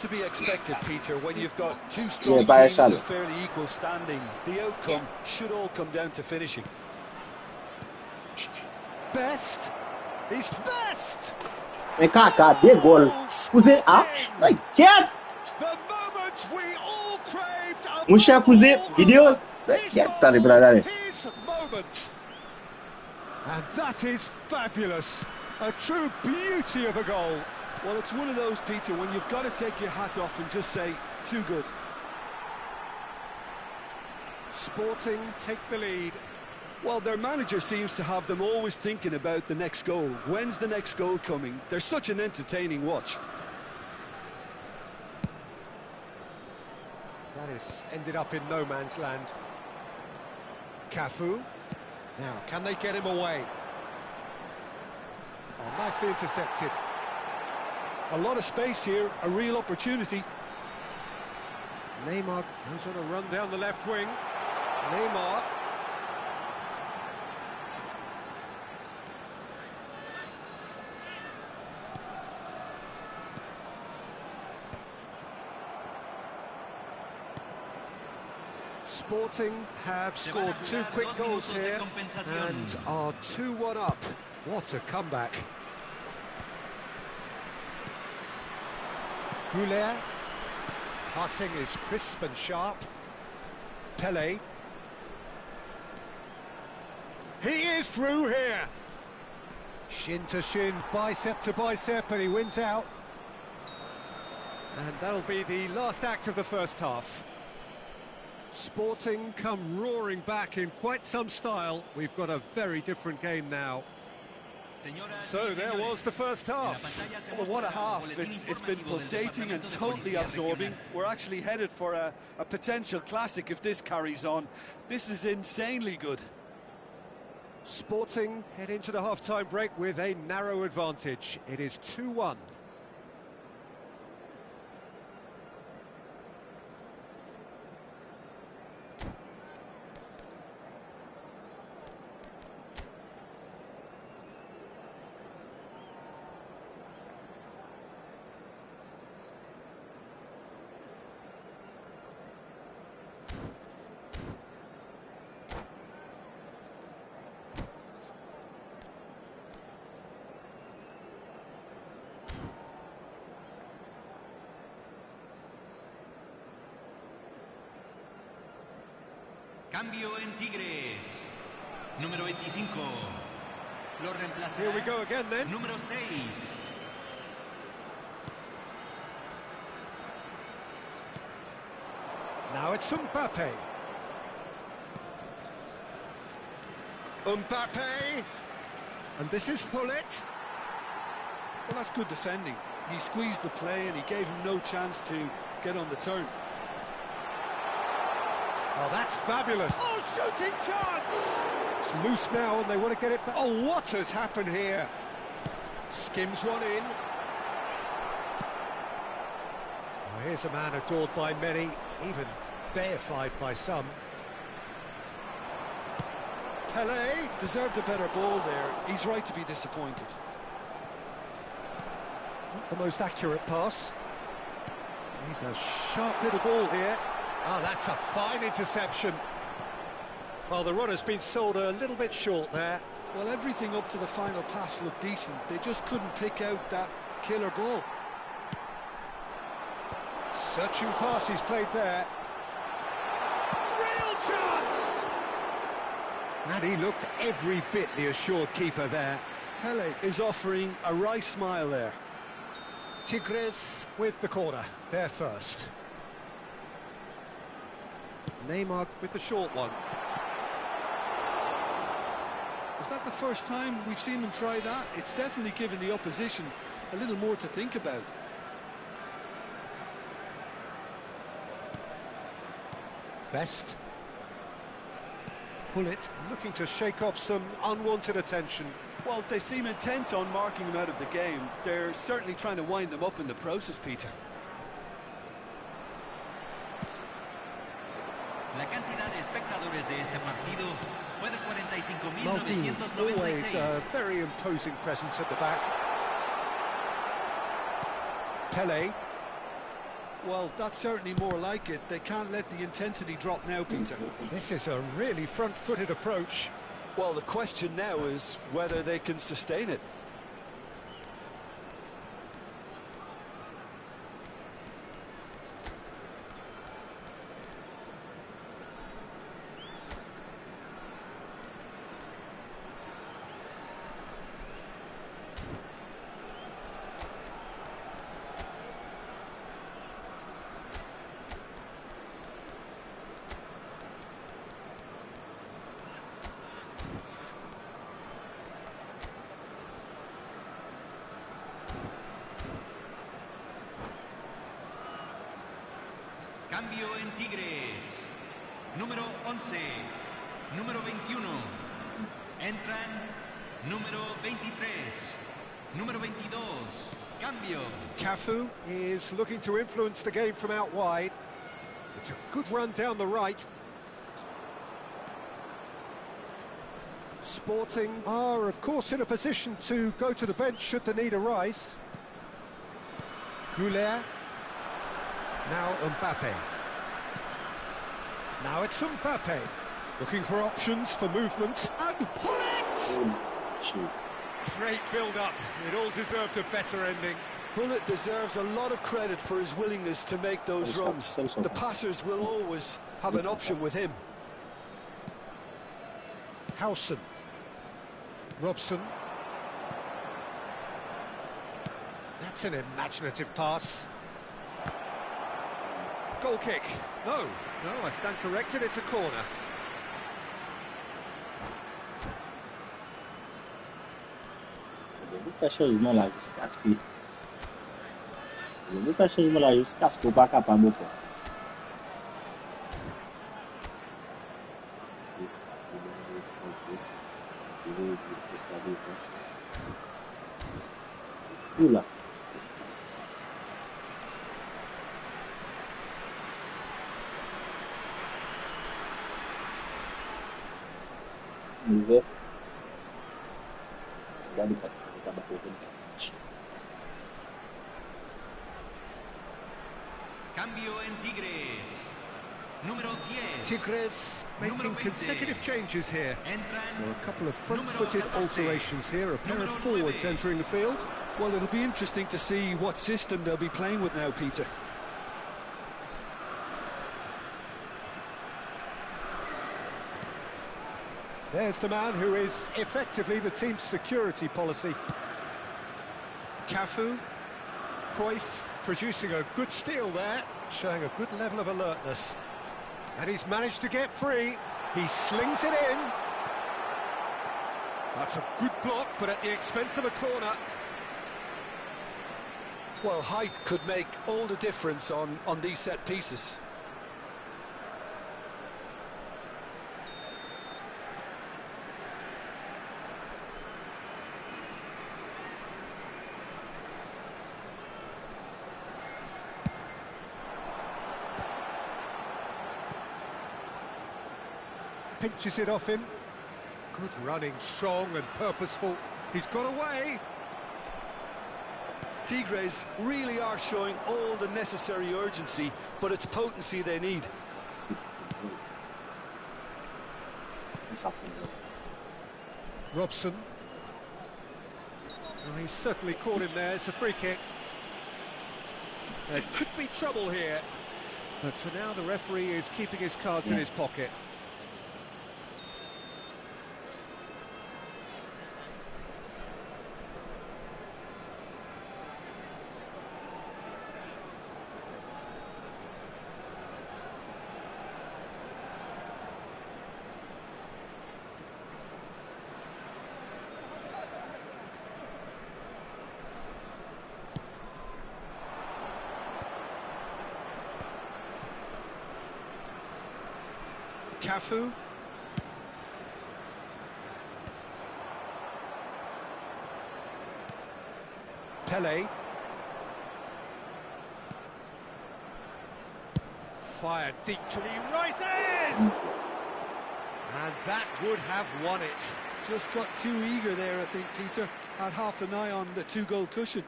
To be expected, Peter, when you've got two strong teams of fairly equal standing. The outcome should all come down to finishing. Best. He's best. Vem cá, cadê gol? Cruzeiro. Ah, vai quieto. Muxa Cruzeiro. Video. Quieto, tá lembrado ali. And that is fabulous. A true beauty of a goal. Well, it's one of those, Peter, when you've got to take your hat off and just say, too good. Sporting take the lead. Well, their manager seems to have them always thinking about the next goal. When's the next goal coming? They're such an entertaining watch. That has ended up in no man's land. Cafu. Now, can they get him away? Oh, nicely intercepted. A lot of space here, a real opportunity. Neymar goes on a run down the left wing. Neymar. Sporting have scored two quick goals here and are 2-1 up. What a comeback. Goulet. Passing is crisp and sharp. Pele. He is through here. Shin to shin, bicep to bicep, and he wins out. And that'll be the last act of the first half. Sporting come roaring back in quite some style. We've got a very different game now. So there was the first half. Well, what a half. It's been pulsating and totally absorbing. We're actually headed for a potential classic if this carries on. This is insanely good. Sporting head into the half-time break with a narrow advantage. It is 2-1. Cambio en Tigres. Número 25. Lo reemplazará. Here we go again then. Número 6. Now it's Mbappe. Mbappe. And this is Hullet. Well, that's good defending. He squeezed the play and he gave him no chance to get on the turn. Oh, that's fabulous. Oh, shooting chance! It's loose now and they want to get it back. Oh, what has happened here? Skims one in. Oh, here's a man adored by many, even deified by some. Pele. Deserved a better ball there. He's right to be disappointed. Not the most accurate pass. He's a sharp little ball here. Oh, that's a fine interception. Well, the runner's been sold a little bit short there. Well, everything up to the final pass looked decent. They just couldn't pick out that killer ball. Searching pass he's played there. Real chance! And he looked every bit the assured keeper there. Pele is offering a wry smile there. Tigres with the corner, they're first. Neymar with the short one. Is that the first time we've seen him try that? It's definitely given the opposition a little more to think about. Best. Hullet looking to shake off some unwanted attention. Well, they seem intent on marking him out of the game. They're certainly trying to wind them up in the process, Peter. La cantidad de espectadores de este partido fue de 45.996. Always a very imposing presence at the back. Pele. Well, that's certainly more like it. They can't let the intensity drop now, Peter. This is a really front-footed approach. Well, the question now is whether they can sustain it. Cambio en Tigres. Número 11, número 21. Entran número 23, número 22. Cambio. Cafu is looking to influence the game from out wide. It's a good run down the right. Sporting are, of course, in a position to go to the bench should the need arise. Goulet. Now Mbappe. Now it's Mbappe. Looking for options for movement. And Hullet! Great build-up. It all deserved a better ending. Hullet deserves a lot of credit for his willingness to make those runs. The passers will always have an option with him. Howson. Robson. That's an imaginative pass. Goal kick. No, I stand corrected, it's a corner. Ele fecha os mãos lá, descasca. Ele fecha os mãos lá, descascou pra cá, pra meu pé. Fula. Vamos ver. Cuidado para acabar com o Cambio en Tigres. Número 10. Tigres making consecutive changes here. Entran So a couple of front-footed alterations here, a pair of forwards entering the field. Well, it'll be interesting to see what system they'll be playing with now, Peter. There's the man who is effectively the team's security policy. Cafu. Cruyff producing a good steal there, showing a good level of alertness. And he's managed to get free. He slings it in. That's a good block, but at the expense of a corner. Well, height could make all the difference on these set pieces. Pinches it off him. Good running, strong and purposeful. He's got away. Tigres really are showing all the necessary urgency, but it's potency they need. Robson. Well, he's certainly caught him there. It's a free kick. There could be trouble here, but for now the referee is keeping his cards in his pocket. Cafu. Pele. Fired deep to he rises! And that would have won it. Just got too eager there, I think, Peter. Had half an eye on the two-goal cushion.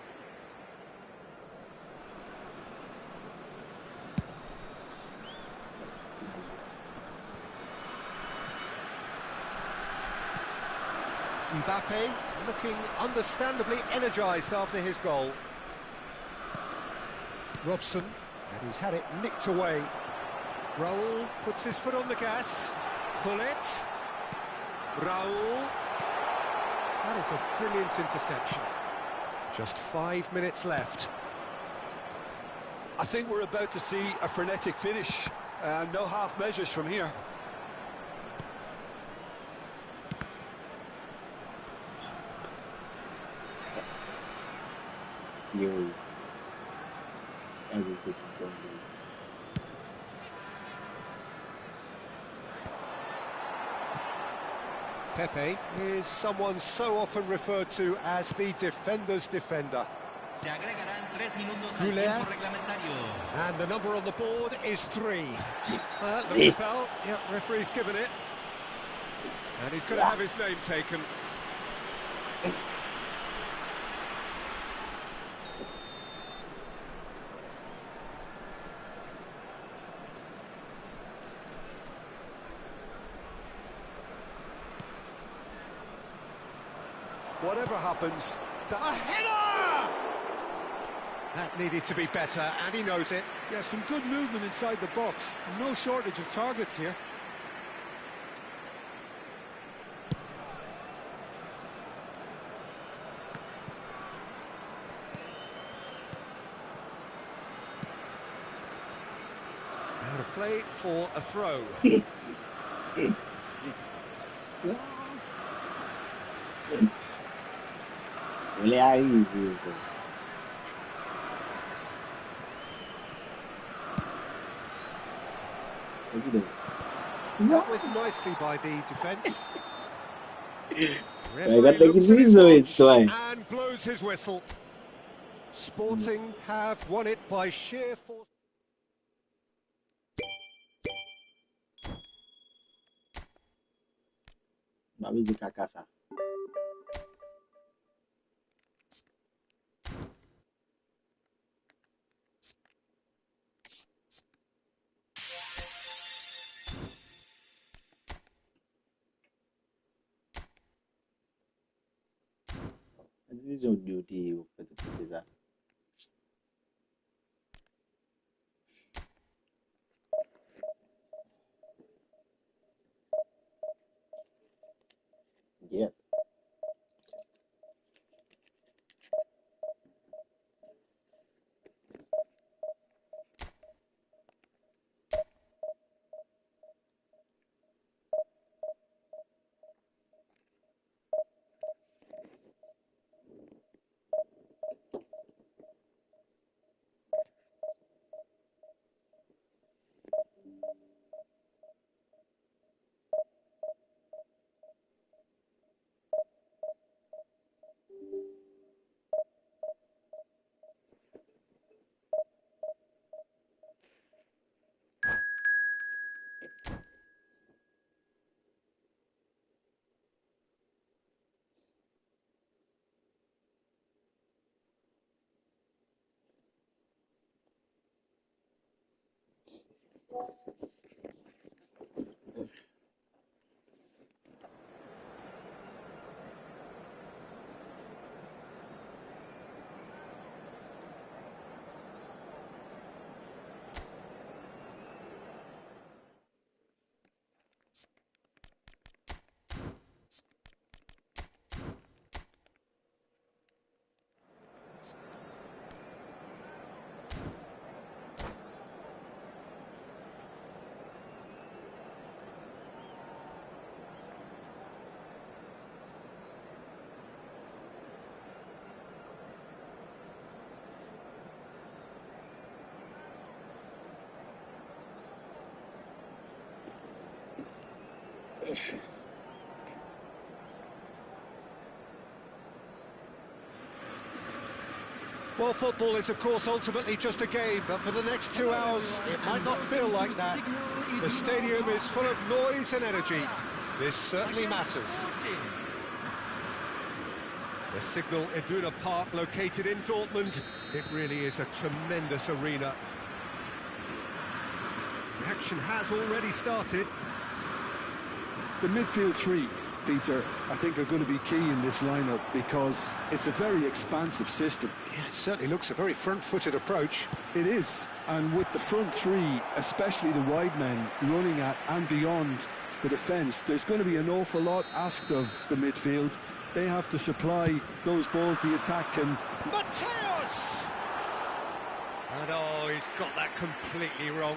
Mbappe looking understandably energised after his goal. Robson, and he's had it nicked away. Raul puts his foot on the gas. Pullet. Raul. That is a brilliant interception. Just 5 minutes left. I think we're about to see a frenetic finish. No half measures from here. Pepe is someone so often referred to as the defender's defender. Se agregarán 3 minutos al tiempo reglamentario. And the number on the board is 3. Looks a foul. Yeah, referee's given it. And he's going to have his name taken. Whatever happens, A header! That needed to be better, and he knows it. yeah, some good movement inside the box. No shortage of targets here. Out of play for a throw. Dealt with nicely by the defence. Gata que divisão isso, vai. And blows his whistle. Sporting have won it by sheer force. Vamos ver Kaká. A divisão de UTI para pesquisar. Yeah. Well, football is, of course, ultimately just a game, but for the next 2 hours, it might not feel like that. The stadium is full of noise and energy. This certainly matters. The Signal Iduna Park, located in Dortmund, it really is a tremendous arena. The action has already started. The midfield three, Peter, I think are going to be key in this lineup because it's a very expansive system. Yeah, it certainly looks a very front-footed approach. It is, and with the front three, especially the wide men, running at and beyond the defence, there's going to be an awful lot asked of the midfield. They have to supply those balls the attack can. Mateus! And oh, he's got that completely wrong.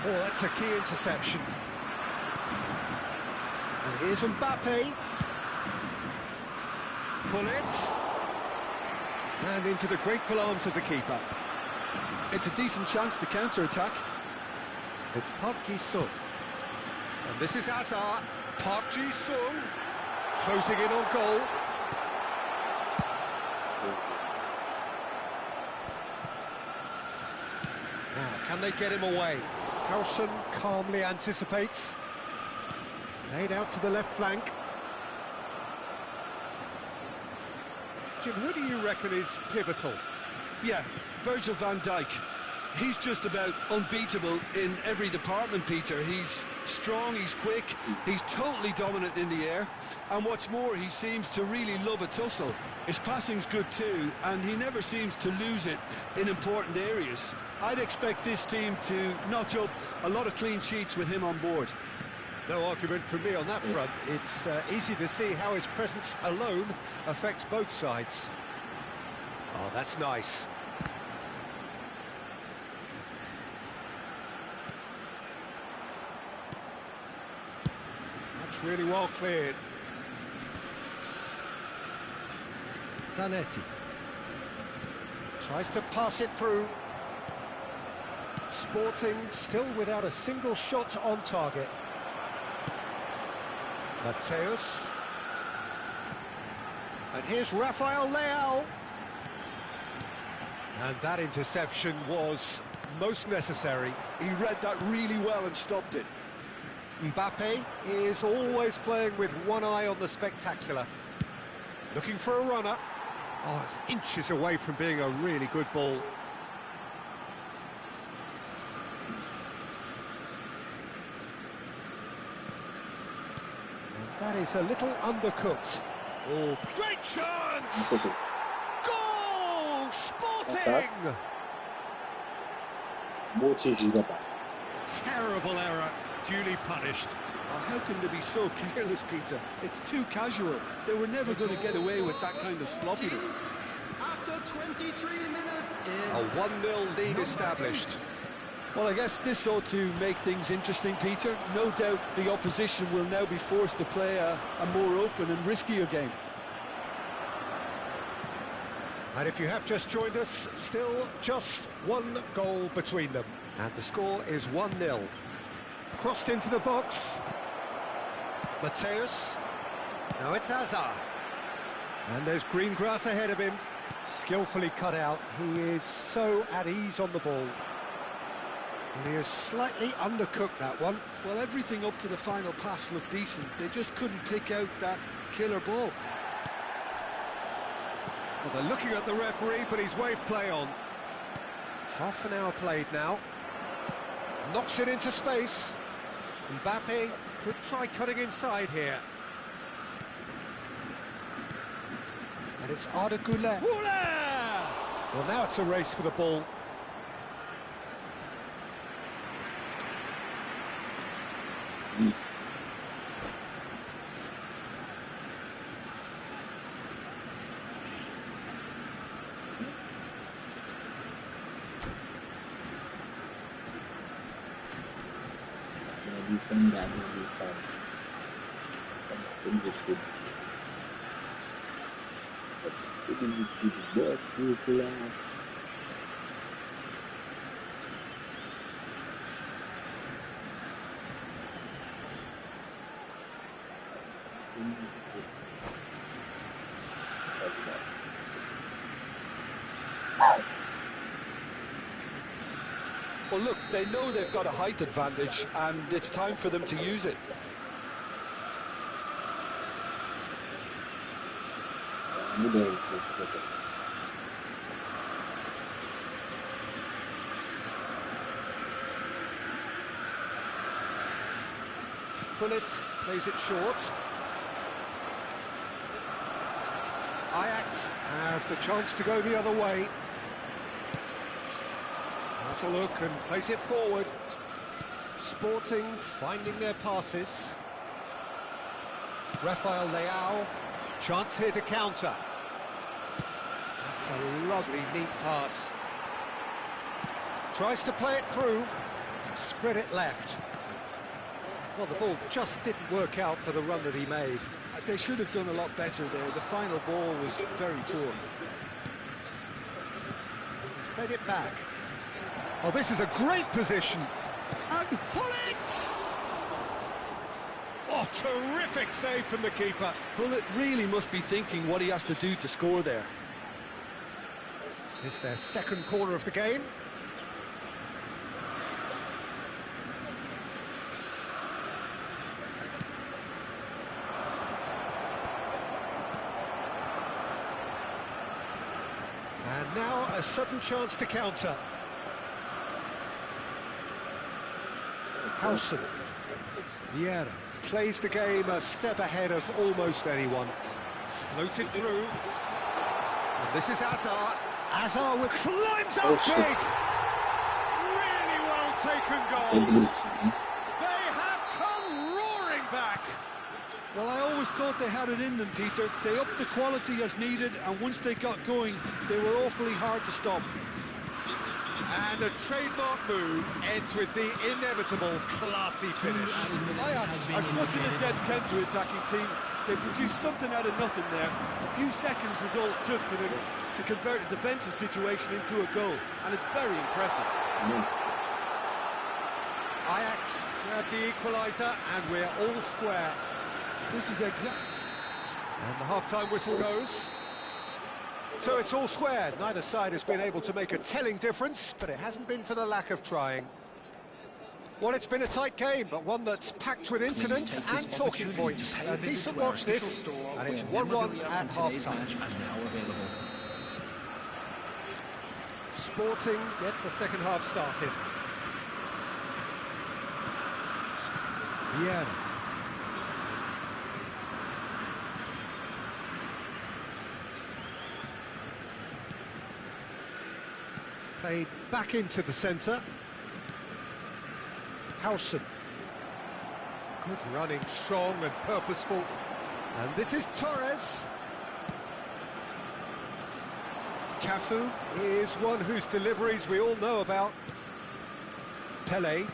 Oh, that's a key interception. And here's Mbappe. Pull it. And into the grateful arms of the keeper. It's a decent chance to counter-attack. It's Park Ji-sung. And this is Hazard. Park Ji-sung closing in on goal. Now, can they get him away? Howson calmly anticipates. Played out to the left flank. Jim, who do you reckon is pivotal? Yeah, Virgil van Dijk. He's just about unbeatable in every department, Peter. He's strong, he's quick, he's totally dominant in the air. And what's more, he seems to really love a tussle. His passing's good too, and he never seems to lose it in important areas. I'd expect this team to notch up a lot of clean sheets with him on board. No argument from me on that front. It's easy to see how his presence alone affects both sides. Oh, that's nice. That's really well cleared. Zanetti tries to pass it through. Sporting still without a single shot on target. Mateus. And here's Rafael Leao. And that interception was most necessary. He read that really well and stopped it. Mbappe is always playing with one eye on the spectacular. Looking for a runner. Oh, it's inches away from being a really good ball. That is a little undercooked. Oh, great chance! Goal! Sporting! Terrible error, duly punished. Oh, how can they be so careless, Peter? It's too casual. They were never going to get away with that kind of sloppiness. After 23 minutes A 1-0 lead established. Well, I guess this ought to make things interesting, Peter. No doubt the opposition will now be forced to play a more open and riskier game. And if you have just joined us, still just one goal between them. And the score is 1-0. Crossed into the box. Mateus. Now it's Hazard. And there's green grass ahead of him. Skillfully cut out. He is so at ease on the ball. And he has slightly undercooked that one. Well, everything up to the final pass looked decent. They just couldn't pick out that killer ball. Well, they're looking at the referee, but he's waved play on. Half an hour played now. Knocks it into space. Mbappe could try cutting inside here. And it's Arda Güler. Well, now it's a race for the ball. Well, look, they know they've got a height advantage, and it's time for them to use it. Mudei esse jogador. Gullit plays it short. Ajax have the chance to go the other way. Has a look and plays it forward. Sporting finding their passes. Rafael Leao, chance here to counter. That's a lovely, neat pass. Tries to play it through, spread it left. Well, the ball just didn't work out for the run that he made. They should have done a lot better there. The final ball was very poor. He's played it back. Oh, this is a great position. And Gullit! Oh, terrific save from the keeper. Gullit really must be thinking what he has to do to score there. It's their second corner of the game. And now a sudden chance to counter. Howson. Vieira plays the game a step ahead of almost anyone. Floated through. And this is Hazard. Hazard with climbs up big. Really well taken goal. They have come roaring back. Well, I always thought they had it in them, Peter. They upped the quality as needed, and once they got going, they were awfully hard to stop. And a trademark move ends with the inevitable classy finish. Ajax are such an adept counter-attacking team. They produced something out of nothing there. A few seconds was all it took for them to convert a defensive situation into a goal, and it's very impressive. Ajax grab the equaliser, and we're all square. This is exact. And the half-time whistle goes. So it's all square. Neither side has been able to make a telling difference, but it hasn't been for the lack of trying. Well, it's been a tight game, but one that's packed with incidents and talking points. A decent watch this, and it's 1-1 at half-time. Sporting get the second half started. Vieira. Played back into the centre. Howson. Good running, strong and purposeful. And this is Torres. Cafu is one whose deliveries we all know about. Pele.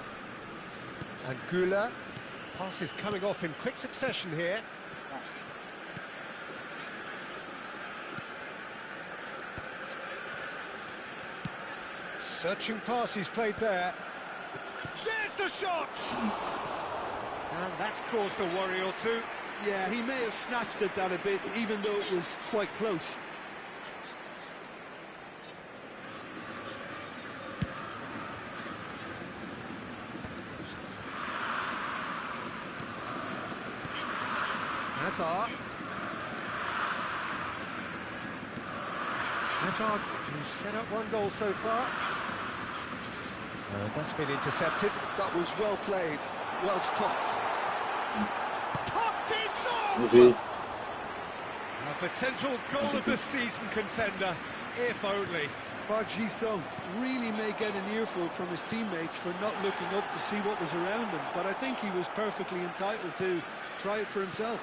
And Gula. Passes coming off in quick succession here. Searching pass he's played there. There's the shot! And that's caused a worry or two. Yeah, he may have snatched at that a bit, even though it was quite close. Hazard. Hazard, who's set up one goal so far. That's been intercepted. That was well played, well stopped. Popped this on! Easy. A potential goal of the season contender, if only. Park Ji-sung really may get an earful from his teammates for not looking up to see what was around him, but I think he was perfectly entitled to try it for himself.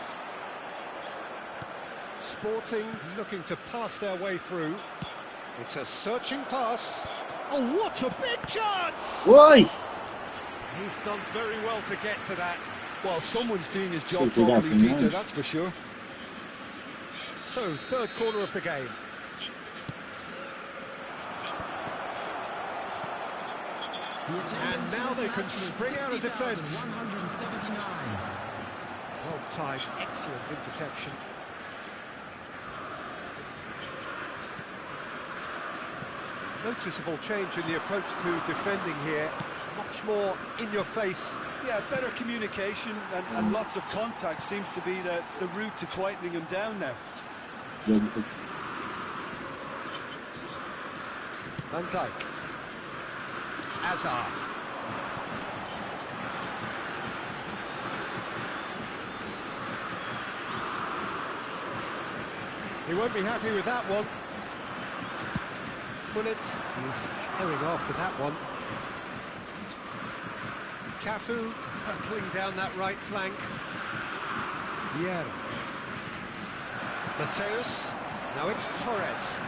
Sporting looking to pass their way through. It's a searching pass. Oh, what a big chance! Why? He's done very well to get to that. Well, someone's doing his job So properly, that's Peter, nice. that's for sure. So, third corner of the game. And now they can spring out of defence. Well timed, excellent interception. Noticeable change in the approach to defending here. Much more in your face. Yeah, better communication and lots of contact seems to be the route to quietening him down now. Van Dijk. Hazard. He won't be happy with that one. Pullet is going after that one. Cafu hurtling down that right flank. Yeah. Mateus. Now it's Torres.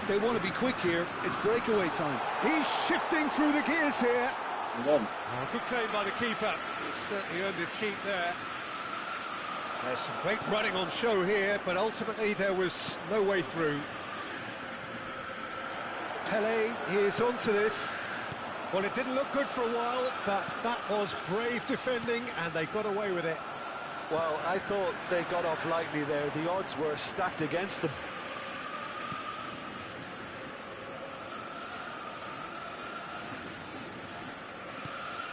They want to be quick here. It's breakaway time. He's shifting through the gears here. Good save by the keeper. He's certainly earned his keep there. There's some great running on show here, but ultimately there was no way through. Pele is onto this. Well, it didn't look good for a while, but that was brave defending, and they got away with it. Well, I thought they got off lightly there. The odds were stacked against them.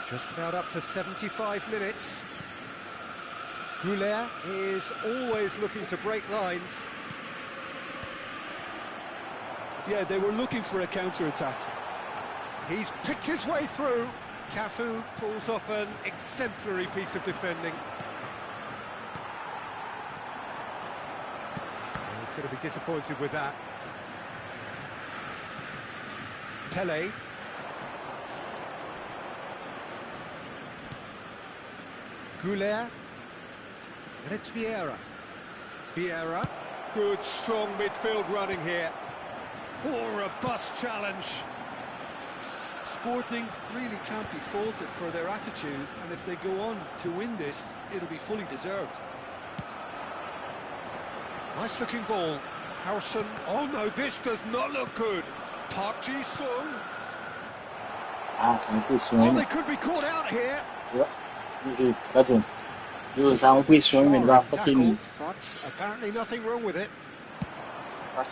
Just about up to 75 minutes. Goulet is always looking to break lines. Yeah, they were looking for a counter-attack. He's picked his way through. Cafu pulls off an exemplary piece of defending. He's going to be disappointed with that. Pele. Goulet. And it's Vieira. Vieira. Good, strong midfield running here. Oh, robust challenge. Sporting really can't be faulted for their attitude, and if they go on to win this, it'll be fully deserved. Nice looking ball. Harrison. Oh no, this does not look good. Park Ji-sung. Oh, they could be caught out here. Impression, But apparently nothing wrong with it. Park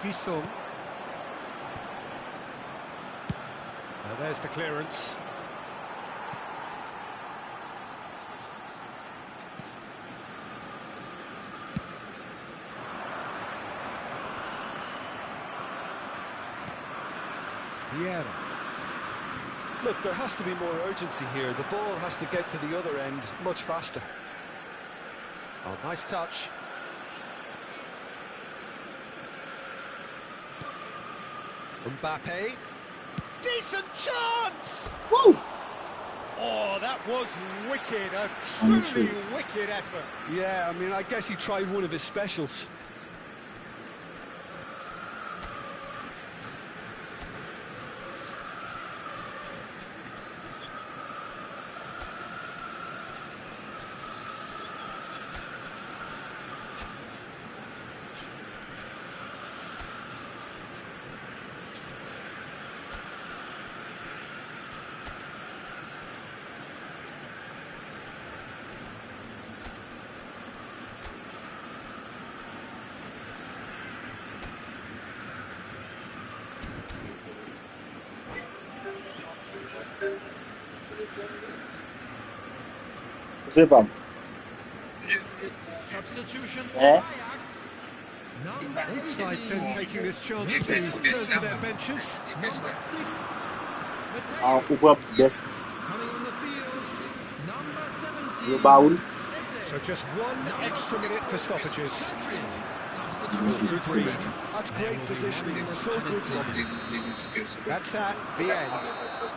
Ji-sung. Now there's the clearance. Vieira. Look, there has to be more urgency here. The ball has to get to the other end much faster. Oh, nice touch. Mbappe. Decent chance! Woo! Oh, that was wicked. A truly wicked effort. Yeah, I mean, I guess he tried one of his specials. Substitution for Ajax. Both sides then taking this chance to turn to their benches. Number 6. Best. Coming on the field. Number 17. So just 1 extra minute for stoppages. Good read. That's great positioning. So good from him. That's that, the end.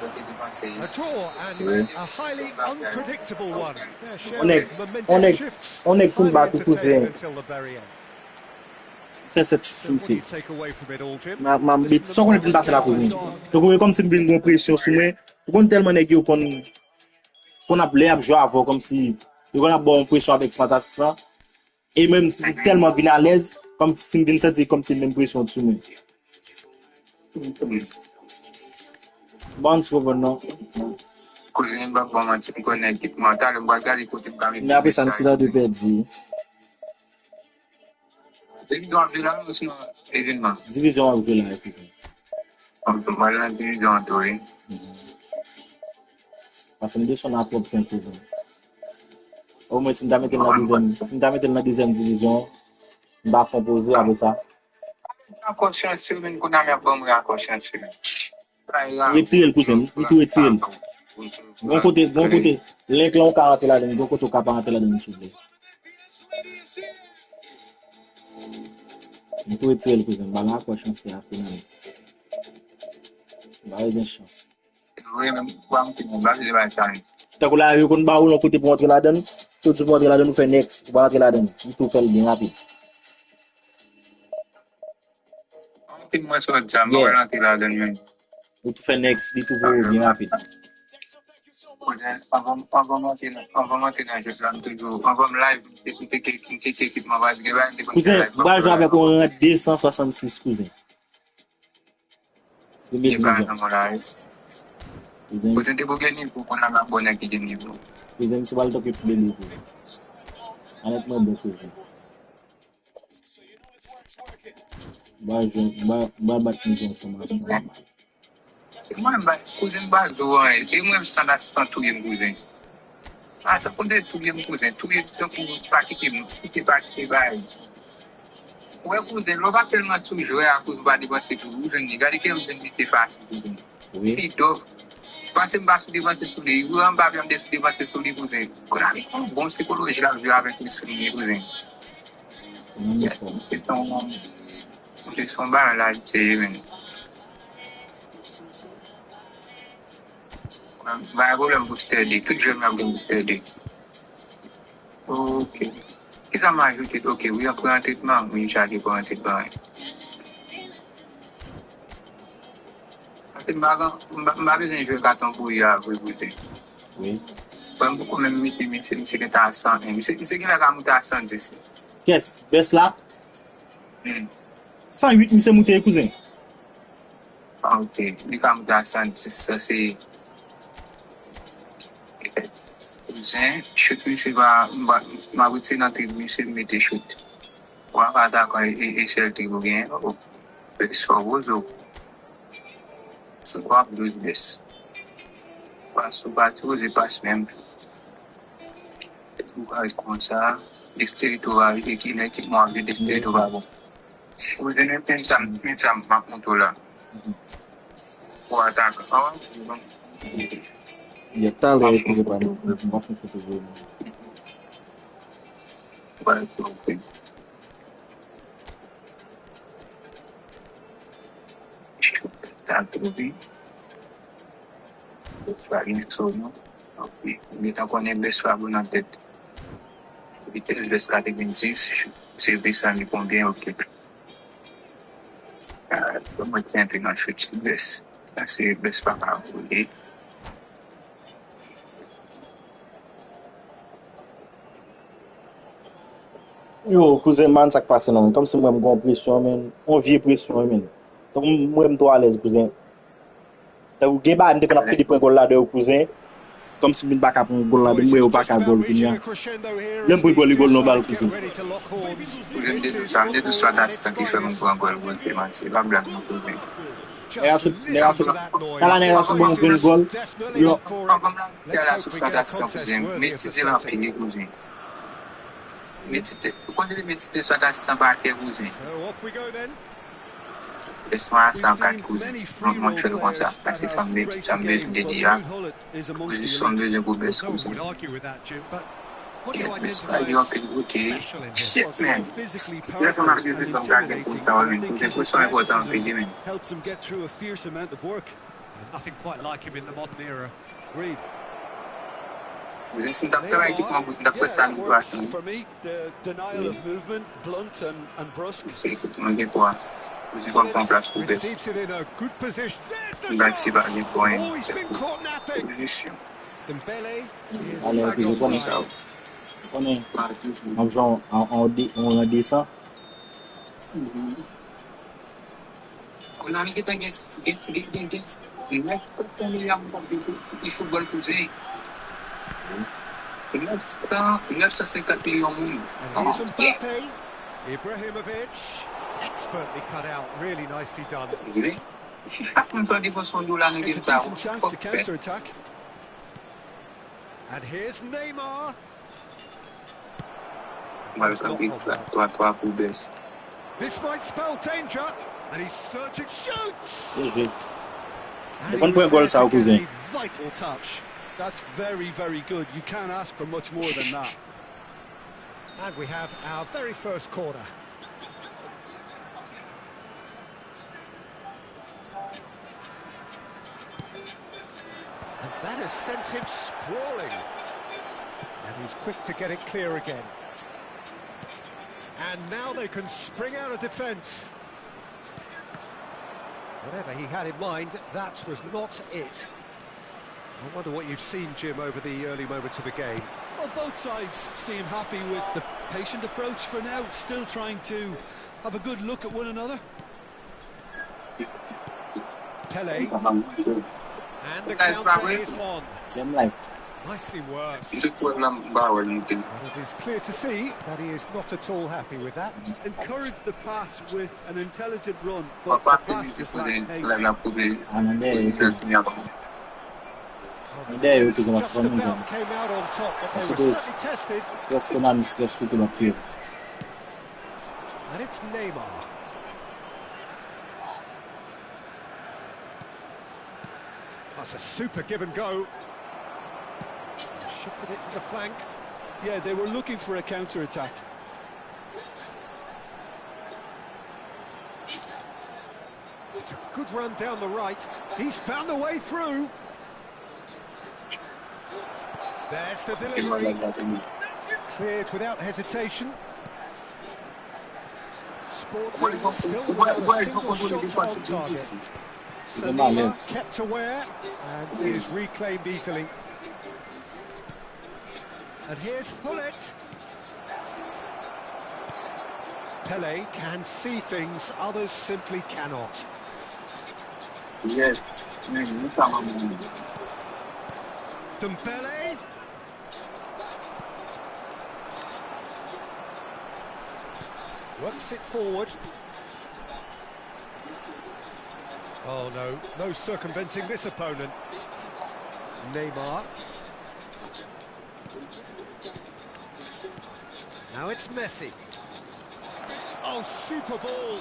A draw and a highly unpredictable one. Momentum shifts highly entertaining until the very end. Fais cette So what do you take away from it all, Jim? Ma bit so qu'on est passer la cousine. Donc comme si une bonne pression sur moi, on tellement nèg qu'on a blé à jouer avant comme si on a bonne pression avec ce matin ça et même si tellement bien à l'aise comme si me sentir comme si même pression sur moi. Bon, tu comprends non? Cousine ba bon man si connecté mental on va regarder côté caméra. Mais après ça me tire de perdre. Division là aussi événement. Division à jouer là cousine. On peut mal la division en tout. Parce que me descend à propre cousine. Au moins, si je mettre dans la deuxième division, je vais proposer avec ça. Encore chance, mais qu'on a mis bon, encore chance. Retirer le cousin, il faut retirer. Bon côté, l'inclin au caractère là-dedans, bon côté au caractère là-dedans, s'il vous plaît. Il faut retirer le cousin, bah là, encore chance, là, finalement. Bah, il y a une chance. Oui, même quoi, on va le faire. Tant que là, il y a un baou, côté pour entrer là-dedans, tout pour entrer là-dedans, nous fait next, pour entrer là-dedans. Il faut faire bien rapide. Moi, sur le jam, on va rentrer là-dedans. Il faut faire next, il faut bien rapide. On va monter dans le jeu, toujours. On va me live, équipement, va se Cousin, moi, j'avais un 266, cousin. Première division. Cousin, tu peux gagner pour qu'on ait un bon équilibre. Cousin, c'est pas le temps que tu bénis, cousin. Honnêtement, bon, cousin. Bah, battre une information. Moi, cousin, moi, je suis un assistant tout le cousin. Ah, ça peut être tout le cousin, tout le temps pour participer, ouais, cousin, on va tellement jouer à cause de dépenser tout le cousin. Regardez que vous êtes c'est facile, cousin. Oui. Si d'offre, pensez pas sur dépenser tout les, vous en bas, bien dépenser sur les cousins. Qu'on a une bonne psychologie là, avec les cousins. C'est son bar là, c'est bah, problème pour t'aider, tout je m'aime pour t'aider. Ok. Qu'est-ce que m'a ajouté? Ok, oui, après un traitement, oui, j'ai allé pour un traitement. Parce que ma besoin de jouer carton pour y avoir, Oui. Quand beaucoup même mettez, c'est que t'as 100, c'est que la gamme t'as 110. Qu'est-ce? Baisse là? 108, monsieur Mouté, cousin. Ah, ok. Les gammes t'as 110, ça c'est. Chute, c'est pas. Ma routine dans tes buts, c'est mettre chute. On va d'accord, et celle qui vous gagne, c'est pas vos. C'est quoi, 12 baisse. Passe au bateau, je passe même. Vous avez comme ça, des territoires, et qui est équipement avec des territoires. Vous avez un ça, ma compte là. Pour attaquer. Ah, Il y a tant de choses qui ne peuvent pas faire photo. ouais, ok. T'as trouvé. Soit une somme. Ok. Mais tant qu'on est blessé à la tête. Vitesse de stade 26, c'est ça me convient, ok. Moi, tiens, tu n'as chute baisse. C'est baisse pas par ok. Yo, cousin, man, ça qui passe non. Comme si moi, je suis pression, man. On vit pression, man. Donc, moi, je suis à l'aise, cousin. Donc, je vais pas pris des points là de cousin. Comme si je ne pas un goal là de moi, ou pas un goal. J'aime pas goal non balle, cousin. J'aime de soit d'assistant qui fait mon point goal, c'est pas blague, mon cousin. Quand la nègre a son bon goal, on va me dire la soit d'assistant, cousin. Mais c'est la pile, cousin. Mais quand les métiers soit d'assistant par terre, cousin. Laisse-moi à 104 cousins. Moi, je fais comme ça. Parce que ça me besoin de dire. Position besoin pour baisser cousin. Mais pas bien fait goûter. Shit, man. Là, on a regardé comme gardien pour le temps, mais c'est pour ça important de payer, man. Nothing quite like him in the modern era. Agreed. Vous êtes d'accord avec moi, vous êtes d'accord ça, nous doit For me, the denial of movement, blunt and brusque. c'est exactement bien pour vous êtes en place pour baisser. Seated in a good position. Il va être pas bien pour Oh, he's been caught napping. position. Dembele is allez, back cousin, comme offside. ça. On descend. On a mis que des next milliards de football cousin. 950 millions de monde. And here's Mbappe. Ibrahimovic. Expertly cut out. Really nicely done. Vous savez, on peut défense son dollar dans It's a decent chance to counter-attack. And here's Neymar. Mal sampai tua pubes. This might spell danger, and he's searching. Shoots! Bien joué. And Bon he point was goal, there ça, to get cousin. a vital touch. That's very, very good. You can't ask for much more than that. And we have our very first corner. And that has sent him sprawling. And he's quick to get it clear again. And now they can spring out of defence. Whatever he had in mind, that was not it. I wonder what you've seen, Jim, over the early moments of the game. Well, both sides seem happy with the patient approach for now, still trying to have a good look at one another. Pele. And the counter is on. Bien nice. Nicely worked. Itu pun nak bawa mungkin. But it is clear to see that he is not at all happy with that. Encourage the pass with an intelligent run, but the Bapa pass tu just pun lacked selain pace. aku be. Ideia eu que Just mas vamos about ver. came out on top, but they That's were good. certainly tested. Esquece que não me esquece tudo aqui. And it's Neymar. That's a super give and go. Shifted it to the flank. Yeah, they were looking for a counter-attack. It's a good run down the right. He's found the way through. There's the delivery. Cleared without hesitation. Sporting still without a single shot on target. Saliba kept aware and is reclaimed easily. And here's Hullet. Pele can see things others simply cannot. Yes. Dembele. Works it forward. Oh no, no circumventing this opponent. Neymar. Now it's Messi. Oh, super ball.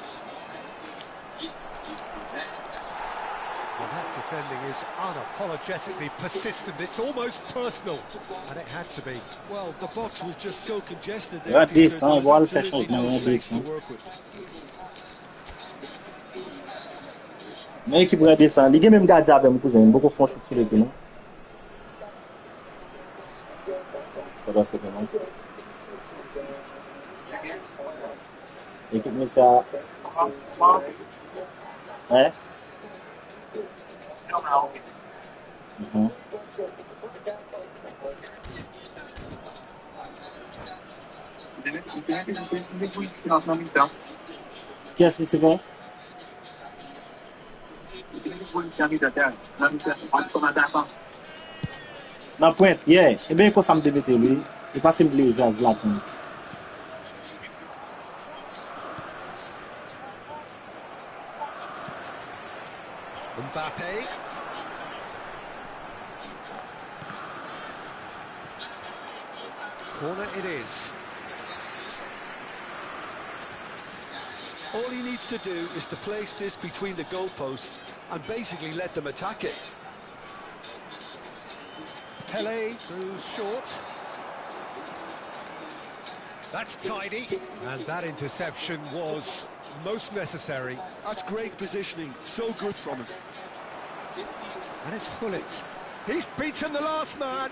Well, that defending is unapologetically persistent. It's almost personal, and it had to be. Well, the box was just so congested Yeah, there, Peter, this, there was ball absolutely fashion, no no, space this, to work with. Mwen ekip rade sa, li gen menm gadi avem kouzen, mwen boko fon chou tire ki nou. Sada se keman. Ekip mi sa... Eh? Ki as mi se kon? Nan point, yeah. E ben kon sa m debete li, e pa se m ble jwa Zlatan. Mbappe. Corner it is. All he needs to do is to place this between the goalposts and basically let them attack it. Pele goes short. That's tidy. And that interception was most necessary. That's great positioning, so good from him. And it's Hullet. He's beaten the last man.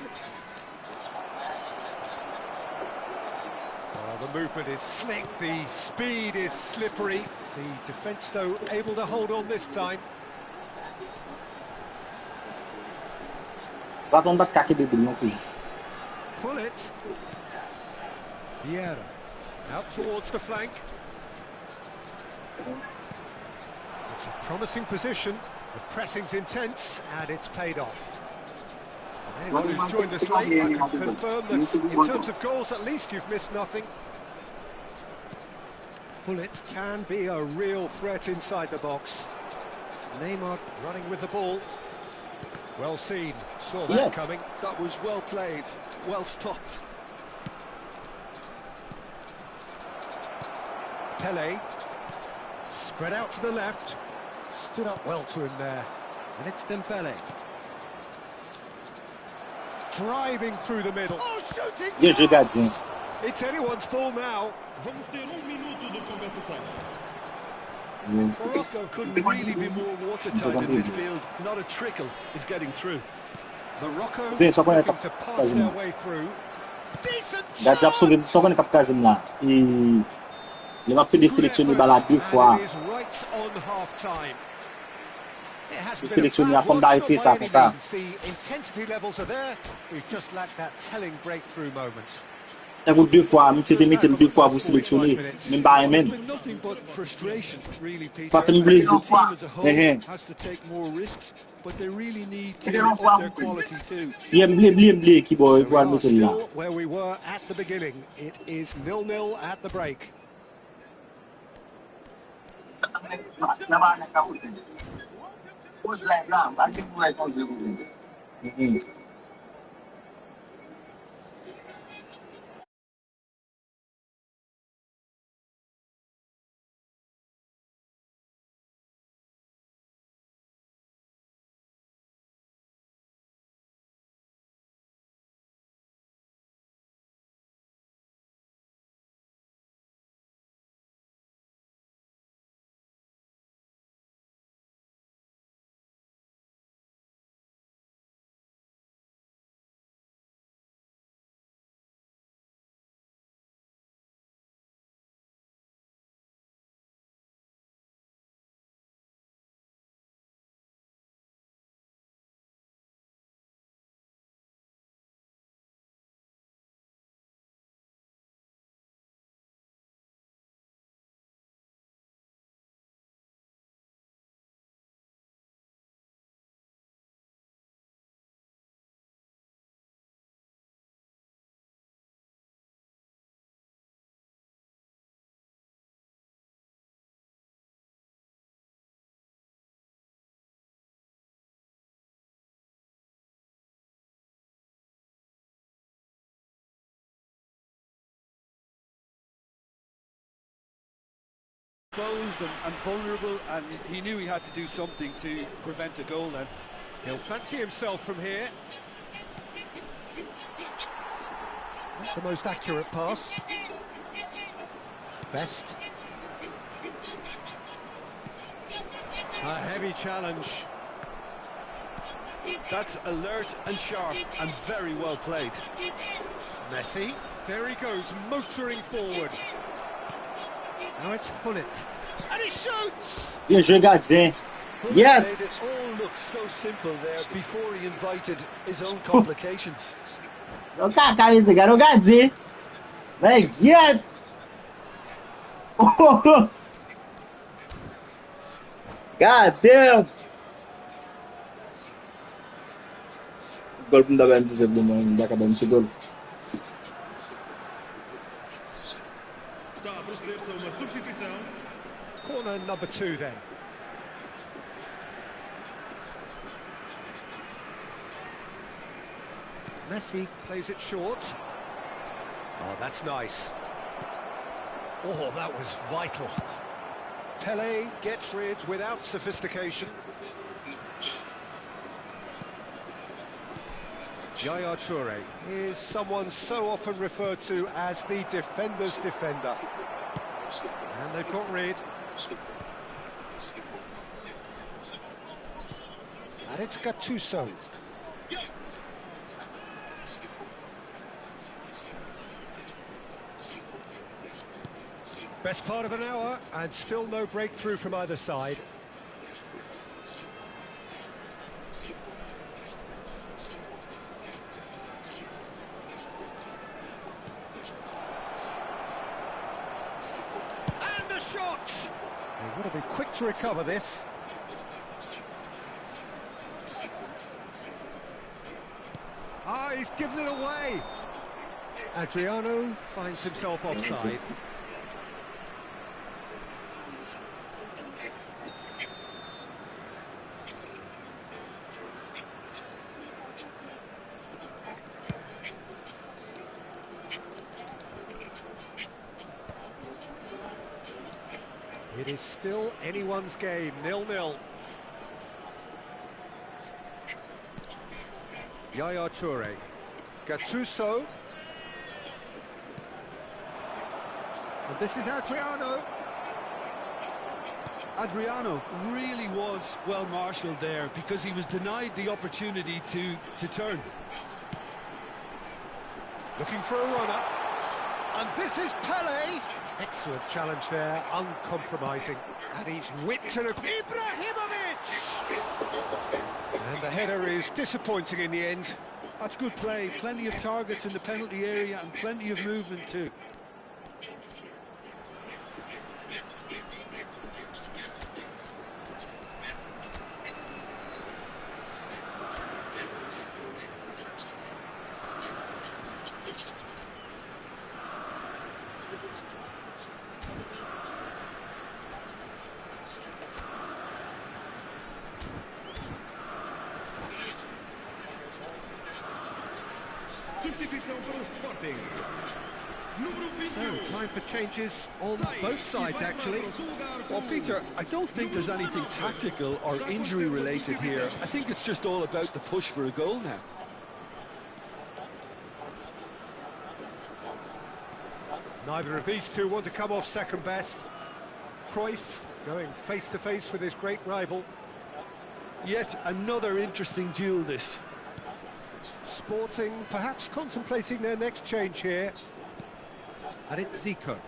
Oh, the movement is slick, the speed is slippery. The defence, though, able to hold on this time. Zlatan bat kake bebil nou kouzen. Hullet. Vieira. Out towards the flank. It's a promising position. The pressing's intense, and it's paid off. And anyone who's joined us late, I can confirm that in terms of goals, at least you've missed nothing. Hullet can be a real threat inside the box. Neymar running with the ball. Well seen, saw that coming. That was well played, well stopped. Pele. Spread out to the left. Stood up well to him there. And it's Dembele. Driving through the middle. Oh, shooting! Bien joué, gardien. It's anyone's ball now. Morocco couldn't really be more watertight in midfield. Not a trickle is getting through. Morocco Zé, só quando looking ele to tá pass their fazendo. way through. Decent Gardien absolu, chance! só quando ele tá fazendo lá. E ele vai poder Good selecionar effort, bala deux and fois. it is right on half-time. It hasn't Le been a sélectionner bad a forme one, d'arrêter not ça, by comme any ça. means. The intensity levels are there. We've just lacked that telling breakthrough moment. T'as vu deux fois, mais c'était mettre deux fois pour sélectionner. Même pas un Well, it's même. been nothing but frustration, really, Peter. Parce que I nous voulons. think the team as a whole Eh, has to take more risks, but they really need to up their quality too. bien blé qui boit, So we boit are mettre là. still where we were at the beginning. It is 0-0 at the break. Mhm. Exposed and vulnerable, and he knew he had to do something to prevent a goal then. He'll fancy himself from here. Not the most accurate pass. Best. A heavy challenge. That's alert and sharp and very well played. Messi. There he goes, motoring forward. Now it's Hullet. And he shoots! Bien joué, gardien. Well, Yeah. Made it all look so simple there before he invited his own complications. O Kaká, esse cara é o gardien. Vai, yeah. Oh, God damn. Gol pun dah berhenti sebelum dah acabar esse gol. Está a proceder-se a uma substituição. Corner number 2 then. Messi plays it short. Oh, that's nice. Oh, that was vital. Pele gets rid without sophistication. Yaya Toure is someone so often referred to as the defender's defender. And they've got rid. And it's Gattuso. Best part of an hour, and still no breakthrough from either side. And a shot! They've got to be quick to recover this. Ah, he's given it away! Adriano finds himself offside. It is still anyone's game, 0-0. Yaya Toure. Gattuso. And this is Adriano. Adriano really was well marshalled there because he was denied the opportunity to turn. Looking for a runner. And this is Pele. Excellent challenge there, uncompromising. And he's whipped to Ibrahimovic! And the header is disappointing in the end. That's good play, plenty of targets in the penalty area and plenty of movement too. So, time for changes on both sides, actually. Well, Peter, I don't think there's anything tactical or injury-related here. I think it's just all about the push for a goal now. Neither of these two want to come off second best. Cruyff going face-to-face with his great rival. Yet another interesting duel, this. Sporting perhaps contemplating their next change here. And it's Zico.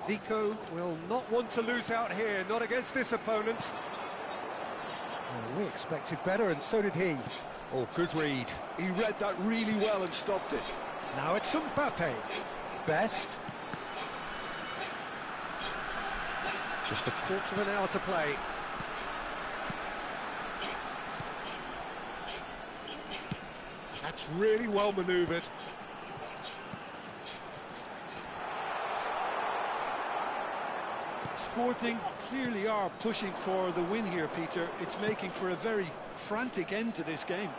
Zico will not want to lose out here, not against this opponent. Well, we expected better, and so did he. Oh, good read. He read that really well and stopped it. Now it's Mbappe. Best. Just a quarter of an hour to play. That's really well manoeuvred. Sporting clearly are pushing for the win here, Peter. It's making for a very frantic end to this game.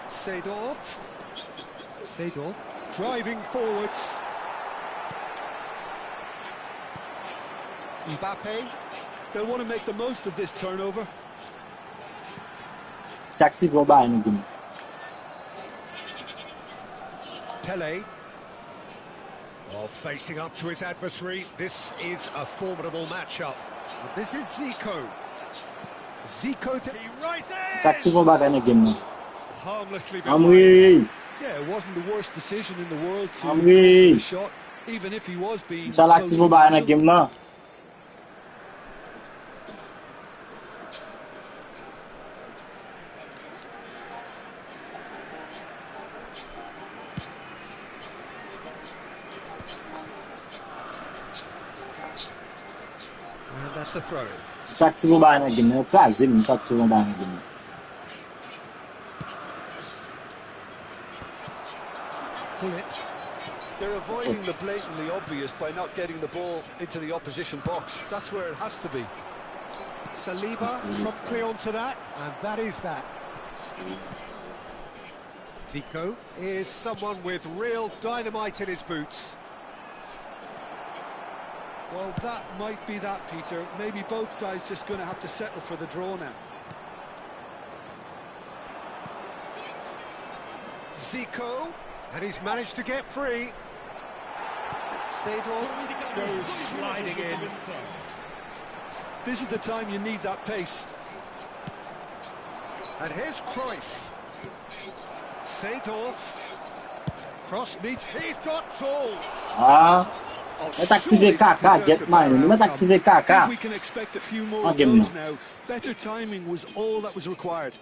Seedorf driving forwards. Mbappe. They'll want to make the most of this turnover. Pele. Oh, facing up to his adversary. This is a formidable matchup. This is Zico. Zico, he rises! Harmlessly behind. Yeah, it wasn't the worst decision in the world to go for the shot, even if he was being close to the game. And that's a throw. Pull it. They're avoiding the blatantly obvious by not getting the ball into the opposition box. That's where it has to be. Saliba promptly onto that, and that is that. Zico is someone with real dynamite in his boots. Well, that might be that, Peter. Maybe both sides just going to have to settle for the draw now. Zico, and he's managed to get free. Seedorf goes sliding in. This is the time you need that pace. And here's Cruyff. Seedorf. Cross needs. He's got tools. Let's activate Kaka, get mine. Let's activate Kaka. We can expect a few more of those now. Better timing was all that was required.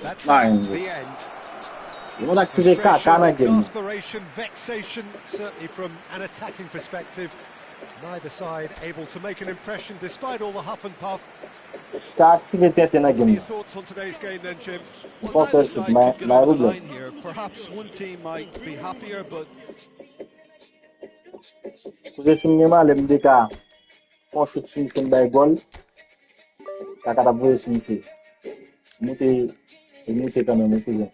That's the end. You want to activate Kaka again. Exasperation, vexation, certainly from an attacking perspective. Neither side able to make an impression despite all the huff and puff. Activate that again. What are your thoughts on today's game then, Jim? Well, neither side could get over the line here. Perhaps one team might be happier, but Vous signez mal le MDK. Font shoot swing by goal. Kaka da voye swing. Monter quand même, mon cousin.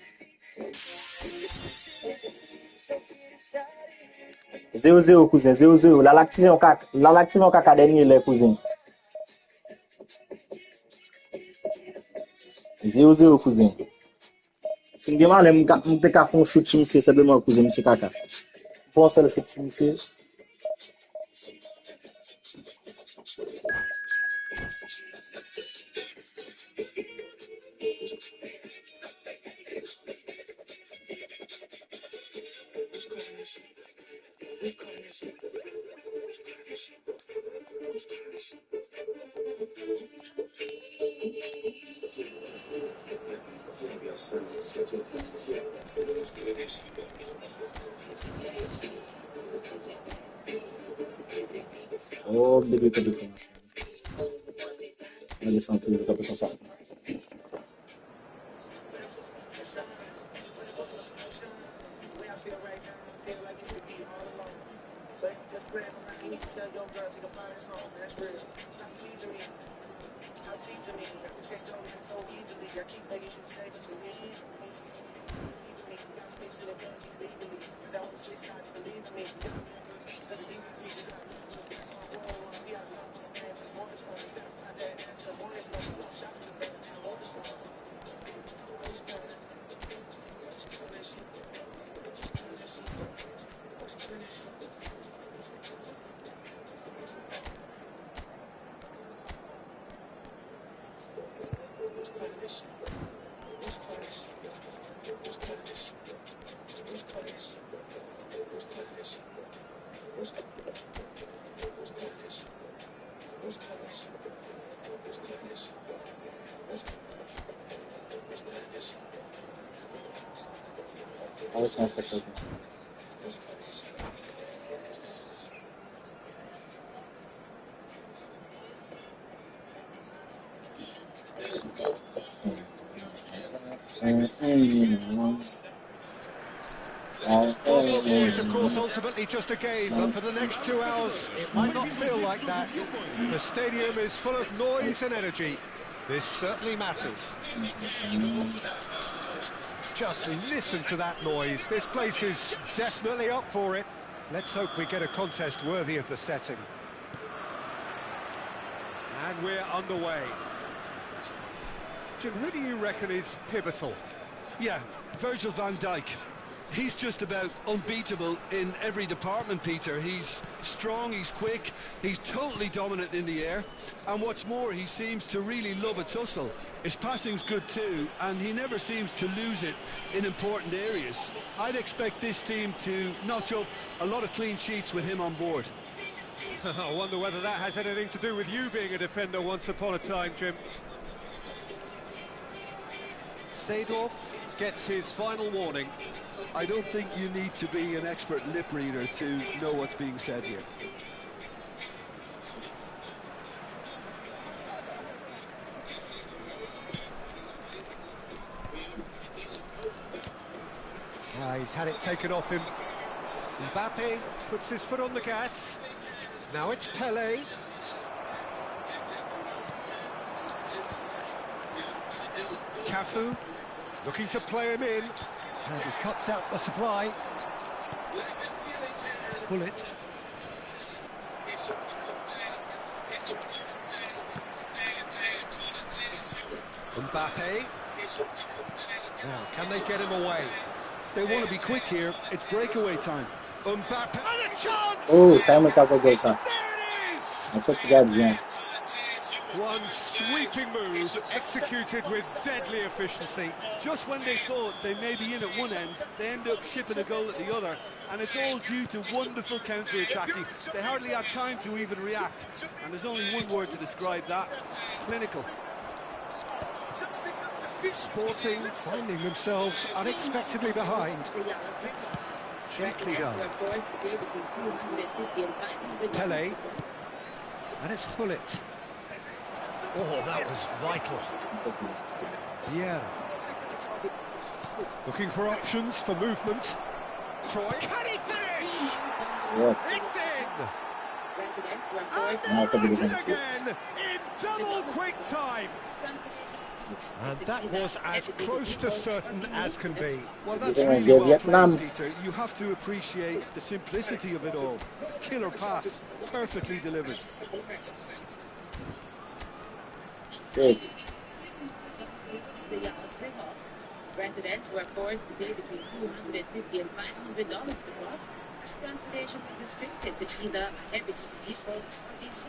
0-0, cousin, 0-0. Là, l'activé en caca dernier, les cousins. 0-0, cousin. Si je me fais un shoot sur monsieur, simplement, cousin, monsieur caca. Faut un seul shoot sur monsieur. Oh, bébé, que de ça. On va descendre tout comme ça. Ah ouais, c'est un fait. Well, football is, of course, ultimately just a game, but for the next 2 hours, it might not feel like that. The stadium is full of noise and energy. This certainly matters. Just listen to that noise. This place is definitely up for it. Let's hope we get a contest worthy of the setting. And we're underway. Jim, who do you reckon is pivotal? Yeah, Virgil van Dijk. He's just about unbeatable in every department, Peter. He's strong, he's quick, he's totally dominant in the air, and what's more, he seems to really love a tussle. His passing's good too, and he never seems to lose it in important areas. I'd expect this team to notch up a lot of clean sheets with him on board. I wonder whether that has anything to do with you being a defender once upon a time, Jim. Seedorf gets his final warning. I don't think you need to be an expert lip reader to know what's being said here. He's had it taken off him. Mbappe puts his foot on the gas. Now it's Pelé. Cafu looking to play him in. And he cuts out the supply. Bullet. Mbappe. Now, can they get him away? They want to be quick here. It's breakaway time. Mbappe. And a chance! Oh, ça me caca comme ça. There it is! C'est ce que tu gars bien. One sweeping move executed with deadly efficiency. Just when they thought they may be in at one end, they end up shipping a goal at the other, and it's all due to wonderful counter-attacking. They hardly had time to even react, and there's only one word to describe that: clinical. Sporting finding themselves unexpectedly behind. Gently done. Pelé. And it's Hullet. Oh, that was vital. Yeah. Looking for options for movement. Troy. Can he finish? Yeah. It's in! And they're at it again in double quick time. And that was as close to certain as can be. Well, that's Vietnam. really well played, Peter. You have to appreciate the simplicity of it all. Killer pass, perfectly delivered. Good. Residents were forced to pay between $250 and $500 to cross. Transportation was restricted to either a heavy vehicle or these.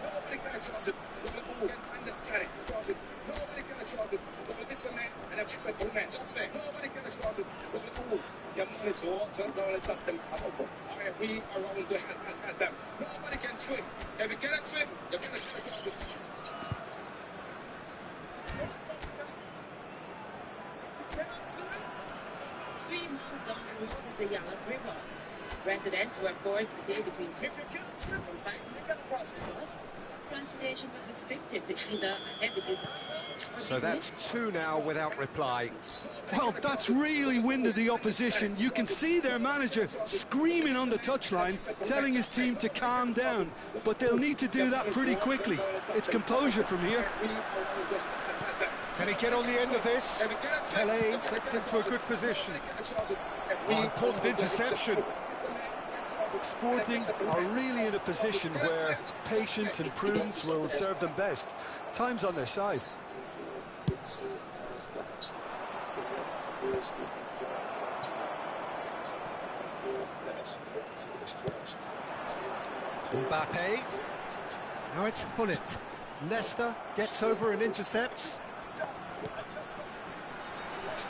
Nobody can cross it. Nobody can understand it. Cross it. Nobody can cross it. Nobody this man and if it's a good man, just say nobody can cross it. Nobody your money to all turns out it's something powerful. I agree around to have them. Nobody can swim. If you cannot swim, you cannot cross it. Cannot swim. 3 miles down the road of the Yalas River. Residents were forced to pay between $250 and $500 to cross. Transportation was restricted to either a heavy vehicle. So that's 2 now without reply. Well, that's really winded the opposition. You can see their manager screaming on the touchline, telling his team to calm down. But they'll need to do that pretty quickly. It's composure from here. Can he get on the end of this? Pele gets into a good position. Oh, important interception. Sporting are really in a position where patience and prudence will serve them best. Time's on their side. Mbappe. Now it's Hullet. Leicester gets over and intercepts.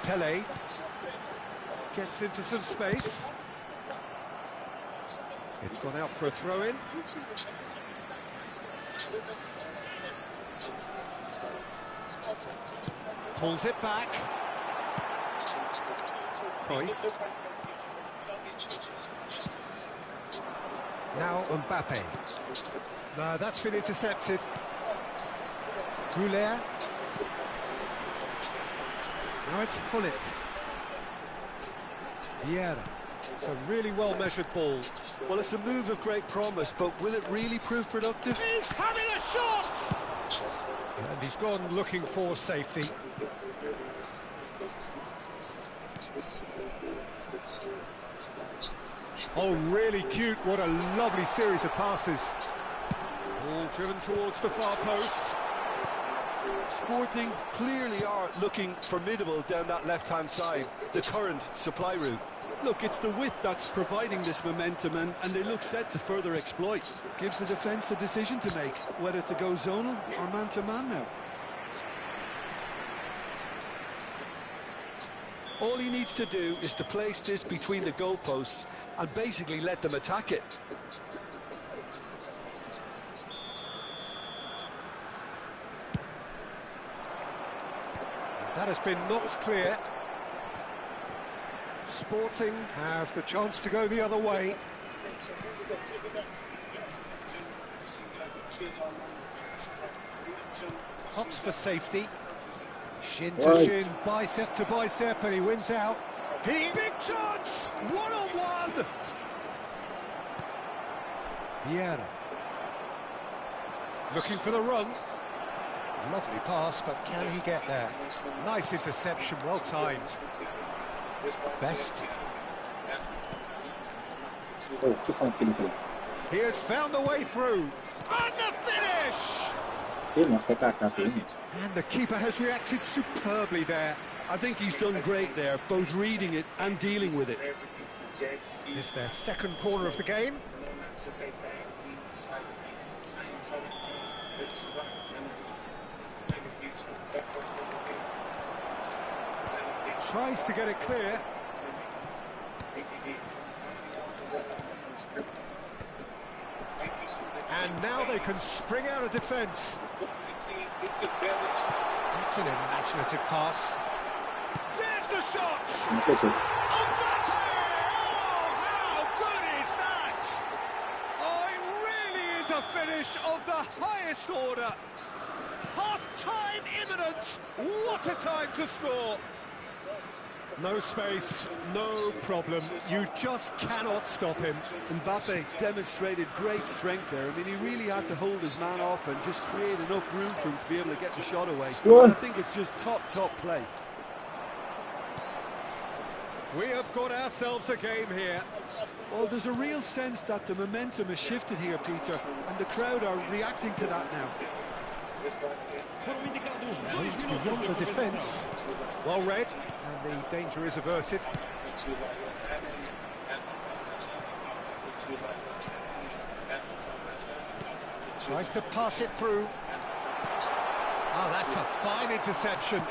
Pele gets into some space. It's gone out for a throw-in. Pulls it back. Cruyff. Now Mbappe. No, that's been intercepted. Goulet. Now it's Hullet. Vieira. It's a really well-measured ball. Well, it's a move of great promise, but will it really prove productive? He's having a shot! And he's gone looking for safety. Oh, really cute. What a lovely series of passes. Ball driven towards the far post. Sporting clearly are looking formidable down that left-hand side, the current supply route. Look, it's the width that's providing this momentum, and they look set to further exploit. Gives the defence a decision to make, whether to go zonal or man-to-man now. All he needs to do is to place this between the goalposts and basically let them attack it. That has been knocked clear. Sporting have the chance to go the other way. Hops for safety. Shin to shin, bicep to bicep, and he wins out. Big chance! One-on-one! Vieira. Looking for the run. Lovely pass, but can he get there? Nice interception, well timed. Best. He has found the way through. And the finish! And the keeper has reacted superbly there. I think he's done great there, both reading it and dealing with it. It's their second corner of the game. Tries to get it clear. And now they can spring out of defence. That's an imaginative pass. There's the shot! Oh, how good is that? Oh, it really is a finish of the highest order. Half-time imminent. What a time to score. No space, no problem. You just cannot stop him. Mbappe demonstrated great strength there. I mean, he really had to hold his man off and just create enough room for him to be able to get the shot away. Good. I think it's just top play. We have got ourselves a game here. Well, there's a real sense that the momentum has shifted here, Peter, and the crowd are reacting to that now. Moves beyond the defence. Well read, and the danger is averted. Tries to pass it through. Oh, that's a fine interception.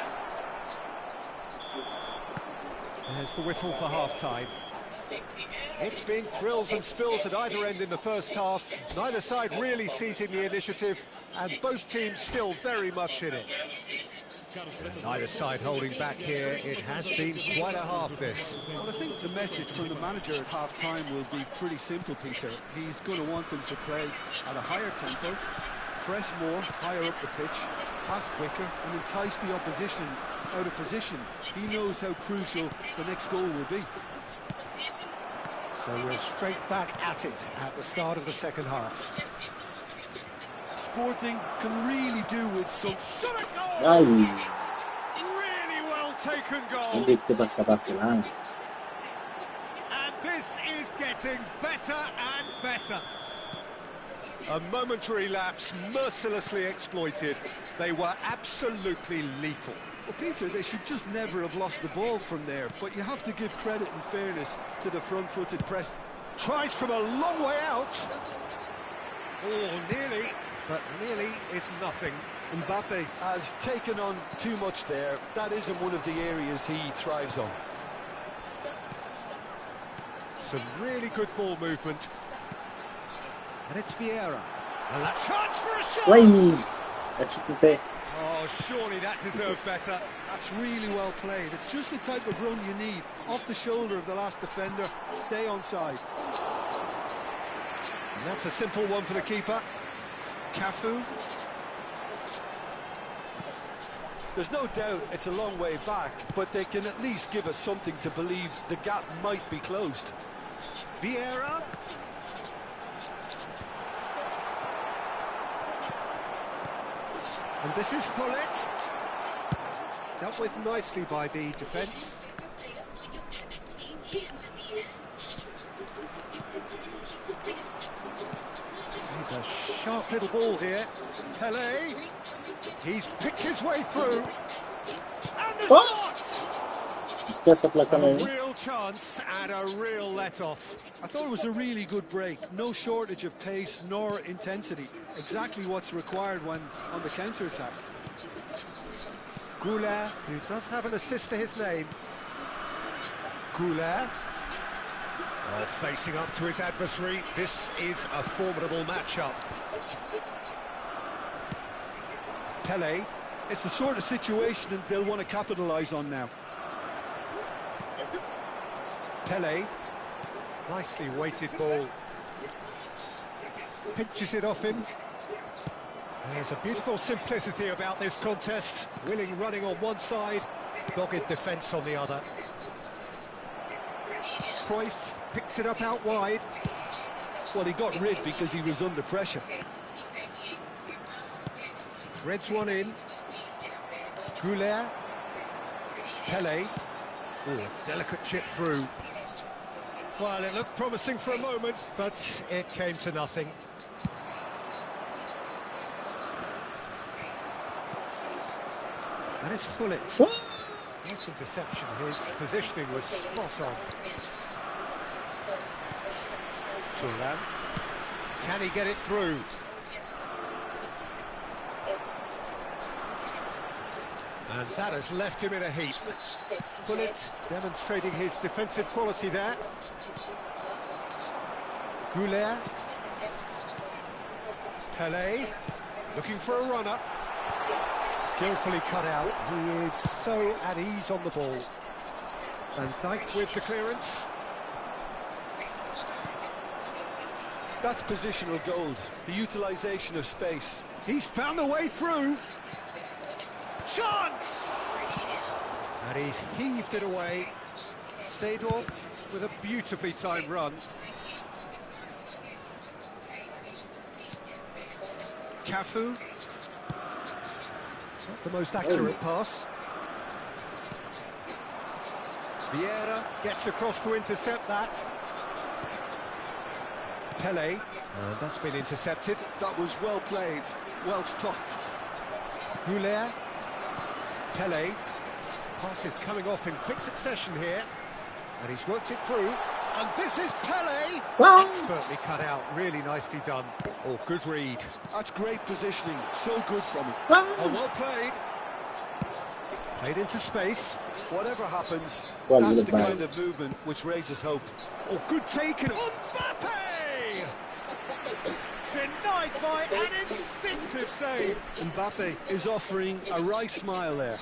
There's the whistle for half-time. It's been thrills and spills at either end in the first half. Neither side really seizing the initiative, and both teams still very much in it. And neither side holding back here. It has been quite a half, this. Well, I think the message from the manager at half-time will be pretty simple, Peter. He's going to want them to play at a higher tempo, press more, higher up the pitch, pass quicker, and entice the opposition out of position. He knows how crucial the next goal will be. So we're straight back at it at the start of the second half. Sporting can really do with some... Shot a goal! Ai, Really well taken goal. ele deve ter passado a lá. And this is getting better and better. A momentary lapse mercilessly exploited. They were absolutely lethal. Well, Peter, they should just never have lost the ball from there, but you have to give credit and fairness to the front-footed press. Tries from a long way out. Oh, nearly, but nearly is nothing. Mbappe has taken on too much there. That isn't one of the areas he thrives on. Some really good ball movement. And it's Vieira. And a chance for a shot! Uai, é pé. Oh, surely that deserves better. That's really well played. It's just the type of run you need. Off the shoulder of the last defender, stay onside. And that's a simple one for the keeper. Cafu. There's no doubt it's a long way back, but they can at least give us something to believe the gap might be closed. Vieira. And this is Hullet. Dealt with nicely by the defence. He's a sharp little ball here. Pelé. He's picked his way through. And the shot! Esquece a placa A aí. real chance and a real let-off. I thought it was a really good break. No shortage of pace nor intensity. Exactly what's required when on the counter-attack. Goulet, who does have an assist to his name. Goulet. Facing up to his adversary. This is a formidable matchup. Pelé. It's the sort of situation that they'll want to capitalise on now. Pelé. Nicely weighted ball. Pinches it off him. There's a beautiful simplicity about this contest. Willing running on one side, dogged defence on the other. Cruyff picks it up out wide. Well, he got rid because he was under pressure. Threads one in. Goulet. Pelé. Oh, delicate chip through. Well, it looked promising for a moment, but it came to nothing. And it's Hullet. Nice interception. His positioning was spot on. Thuram. Can he get it through? And that has left him in a heap. Hullet demonstrating his defensive quality there. Goulet. Pelé looking for a runner. Skillfully cut out. He is so at ease on the ball. And Dijk with the clearance. That's positional gold, the utilisation of space. He's found a way through. Chance! And he's heaved it away. Seedorf with a beautifully timed run. Cafu. Not the most accurate pass. Vieira gets across to intercept that. Pele, and that's been intercepted. That was well played, well stopped. Goulet. Pele. Pass is coming off in quick succession here. And he's worked it through. And this is Pele! Expertly cut out, really nicely done. Oh, good read. That's great positioning, so good from him. Oh, well played. Played into space. Whatever happens, Well, that's the good kind of movement which raises hope. Oh, good taken. Mbappe! Denied by an instinctive save. Mbappe is offering a right smile there.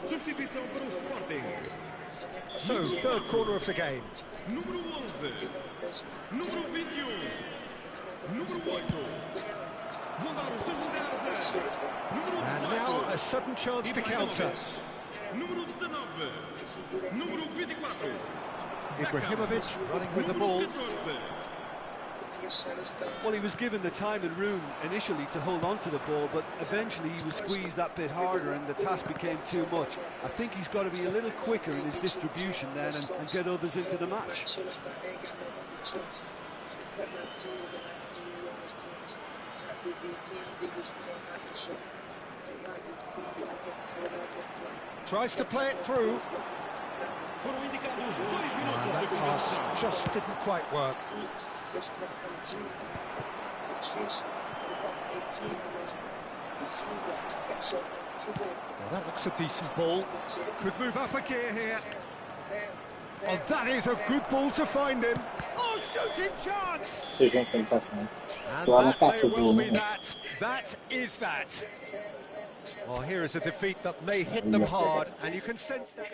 Substituição para o Sporting. So, third corner of the game. Número 11. Número 21. Número 8. Vão dar os seus lugares a número And now a sudden chance to counter. Número 19. Número 24. Ibrahimovic running with the ball. Well, he was given the time and room initially to hold on to the ball, but eventually he was squeezed that bit harder and the task became too much. I think he's got to be a little quicker in his distribution then and get others into the match. Tries to play it through. Foram indicados 2 And minutos that de pass compensação. just didn't quite work. Well, that looks a decent ball. Could move up a gear here. Oh, that is a good ball to find him. Oh, shooting chance! Sejam sem passão. And Só ela that passa may por well um. be that. That is that. Well, here is a defeat that may hit them hard, and you can sense that.